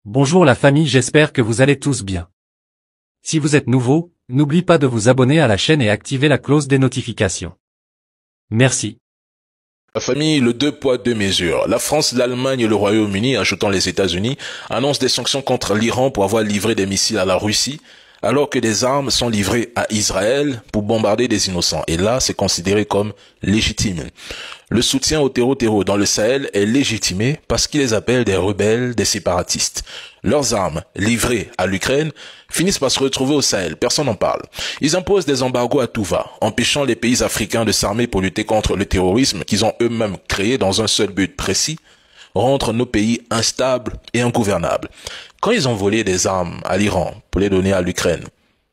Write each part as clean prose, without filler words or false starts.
Bonjour la famille, j'espère que vous allez tous bien. Si vous êtes nouveau, n'oublie pas de vous abonner à la chaîne et activer la cloche des notifications. Merci. La famille, le deux poids, deux mesures. La France, l'Allemagne et le Royaume-Uni, ajoutant les États-Unis, annoncent des sanctions contre l'Iran pour avoir livré des missiles à la Russie, alors que des armes sont livrées à Israël pour bombarder des innocents. Et là, c'est considéré comme légitime. Le soutien aux terreaux dans le Sahel est légitimé parce qu'ils les appellent des rebelles, des séparatistes. Leurs armes, livrées à l'Ukraine, finissent par se retrouver au Sahel. Personne n'en parle. Ils imposent des embargos à tout va, empêchant les pays africains de s'armer pour lutter contre le terrorisme qu'ils ont eux-mêmes créé dans un seul but précis, rendre nos pays instables et ingouvernables. Quand ils ont volé des armes à l'Iran pour les donner à l'Ukraine,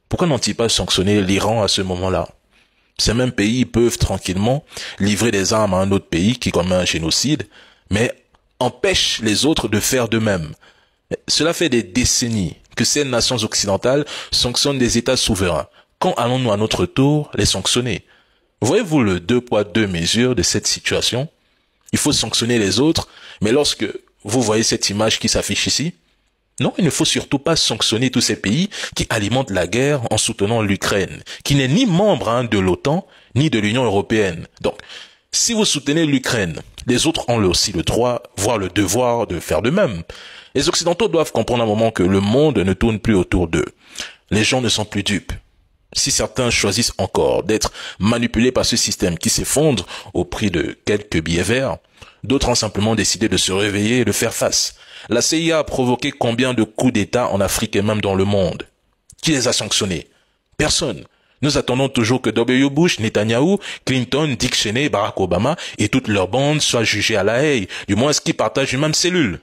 pourquoi n'ont-ils pas sanctionné l'Iran à ce moment-là? Ces mêmes pays peuvent tranquillement livrer des armes à un autre pays qui commet un génocide, mais empêchent les autres de faire de même. Cela fait des décennies que ces nations occidentales sanctionnent des États souverains. Quand allons-nous à notre tour les sanctionner? Voyez-vous le deux poids, deux mesures de cette situation? Il faut sanctionner les autres, mais lorsque vous voyez cette image qui s'affiche ici, non, il ne faut surtout pas sanctionner tous ces pays qui alimentent la guerre en soutenant l'Ukraine, qui n'est ni membre de l'OTAN, ni de l'Union européenne. Donc, si vous soutenez l'Ukraine, les autres ont aussi le droit, voire le devoir de faire de même. Les Occidentaux doivent comprendre un moment que le monde ne tourne plus autour d'eux. Les gens ne sont plus dupes. Si certains choisissent encore d'être manipulés par ce système qui s'effondre au prix de quelques billets verts, d'autres ont simplement décidé de se réveiller et de faire face. La CIA a provoqué combien de coups d'État en Afrique et même dans le monde? Qui les a sanctionnés? Personne. Nous attendons toujours que W. Bush, Netanyahu, Clinton, Dick Cheney, Barack Obama et toute leur bande soient jugés à La Haye, du moins qui partagent une même cellule.